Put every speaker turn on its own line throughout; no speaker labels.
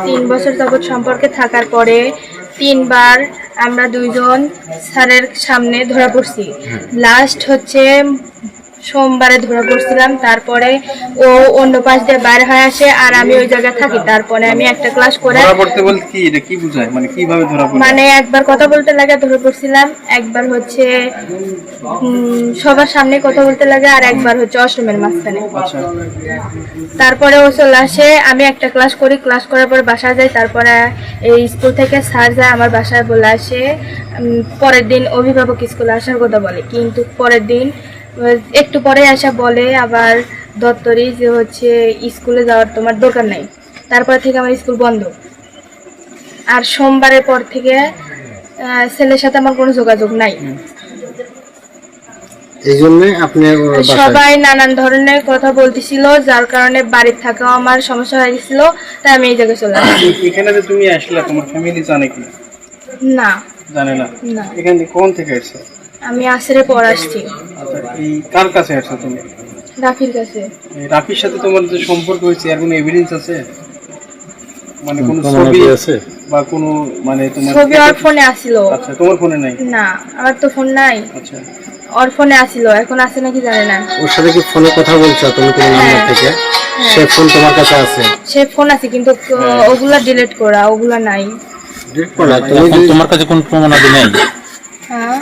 তিন বছর যাবৎ সম্পর্কে থাকার পরে 3 বার আমরা দুইজন স্যারের সামনে ধরা পড়ছি। লাস্ট হচ্ছে সোমবারে ধরা পড়ছিলাম, তারপরে ও অন্য পাশ দিয়ে বাইরে হয়ে আসে আর আমি ওই জায়গায় থাকি। তারপরে আমি একটা ক্লাস করে
ধরা পড়তে বলতে কি এটা কি বোঝায়, মানে কিভাবে ধরা পড়ে?
মানে একবার কথা বলতে লাগে ধরে পড়ছিলাম, একবার হচ্ছে সবার সামনে কথা বলতে লাগে, আর একবার হচ্ছে অষ্টমের মাঝখানে।
আচ্ছা,
তারপরে ও চলে আসে, আমি একটা ক্লাস করি, ক্লাস করার পরে বাসায় যাই। তারপরে এই স্কুল থেকে স্যার যায় আমার বাসায় বলে আসে, পরের দিন অভিভাবক স্কুলে আসার কথা বলে, কিন্তু পরের দিন একটু পরে আসা বলে আবার দপ্তরি যে হচ্ছে স্কুলে যাওয়ার তোমার দরকার নাই। তারপর থেকে আমার স্কুল বন্ধ। আর সোমবারের পর থেকে ছেলের সাথে আমার কোনো যোগাযোগ নাই।
এই জন্য আপনি
সবাই নানান ধরনের কথা বলতেছিল, যার কারণে বাড়িতে থাকাও আমার সমস্যা হয়ে গেছিল, তাই আমি এই জায়গায় চলে আসি।
এখানে যে তুমি আসলে তোমার ফ্যামিলি জানে কি?
না,
জানে না।
না।
এখানে কোন থেকে আসছো?
আমি আসরে পর আসছি।
আচ্ছা, এই কার কাছে আসছো তুমি?
রাফির কাছে।
এই রাফির সাথে তোমার যে সম্পর্ক হয়েছে এর কোনো এভিডেন্স আছে? মানে কোনো ছবি
আছে
বা কোনো মানে তোমার
ছবি ওর ফোনে আসিল।
আচ্ছা, তোমার ফোনে নাই?
না, আমার তো ফোন নাই।
আচ্ছা,
ওর ফোনে আসিল, এখন আছে নাকি জানি না।
ওর সাথে কি ফোনে কথা বলছো তুমি কোন নাম্বার থেকে? সে ফোন তোমার কাছে আছে?
সে ফোন আছে কিন্তু ওগুলা ডিলিট করা, ওগুলা নাই।
ডিলিট করা? তুমি তোমার কাছে কোন প্রমাণ আছে নেই?
হ্যাঁ,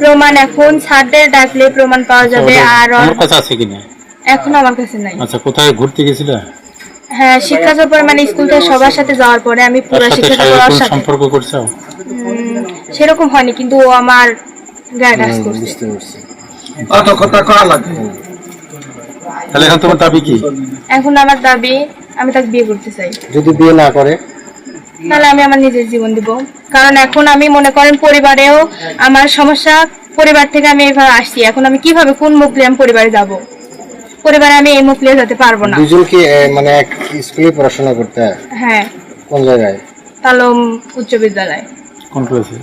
প্রমাণ এখন ছাড়দের ডাকলে প্রমাণ পাওয়া যাবে। আর
আমার কাছে আছে কিনা?
এখন আমার কাছে নাই।
আচ্ছা, কোথায় ঘুরতে গেছিলে?
হ্যাঁ, শিক্ষা সফর মানে স্কুল থেকে সবার সাথে যাওয়ার পরে আমি পুরো শিক্ষা সফর সাথে
সম্পর্ক করছো?
সেরকম হয়নি, কিন্তু ও আমার গায়ে টাচ করছে।
বুঝতে পারছি।
কত কথা করা লাগে।
তাহলে এখন তোমার দাবি কি?
এখন আমার দাবি আমি তাকে বিয়ে করতে চাই।
যদি বিয়ে না করে
তাহলে আমি আমার নিজের জীবন দিব। কারণ এখন আমি মনে করেন পরিবারেও আমার সমস্যা, পরিবার থেকে আমি এভাবে আসছি, এখন আমি কিভাবে কোন মুখ নিয়ে আমি পরিবারে যাব? পরিবারে আমি এই মুখ নিয়ে যেতে পারবো না।
দুজন কি মানে এক স্কুলে পড়াশোনা করতে?
হ্যাঁ।
কোন জায়গায়?
তালম উচ্চ বিদ্যালয়।
কোন ক্লাসে?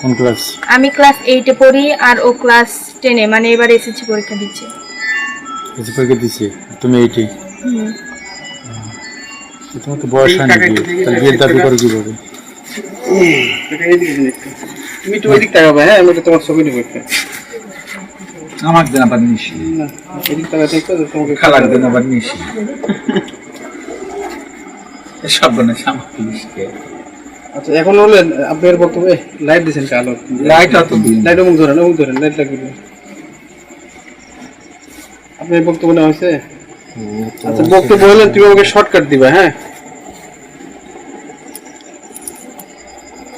কোন ক্লাস?
আমি ক্লাস 8 এ পড়ি আর ও ক্লাস 10 এ, মানে এবার এসএসসি পরীক্ষা দিচ্ছে।
এসএসসি পরীক্ষা দিচ্ছে, তুমি 8 এ? তোমার তো বয়স হয়নি, তাহলে বিয়ের দাবি করে কিভাবে?
তুমি তো এদিক তাকাবে। হ্যাঁ, আমি তো তোমার ছবি নেব একটা।
আমার দিন আবার নিশি
না, এদিক তাকাবে দেখো তো তোমাকে
খালার দিন আবার নিশি সব বনে সামা পুলিশকে।
আচ্ছা, এখন হলে আপনার বক্তব্য লাইট দিয়েছেন কালো
লাইট তো
লাইট মুখ ধরেন, লাইট লাগিয়ে আপনার বক্তব্য নেওয়া হয়েছে? আচ্ছা, বক্তব্য হলে তুমি আমাকে শর্টকাট দিবা। হ্যাঁ,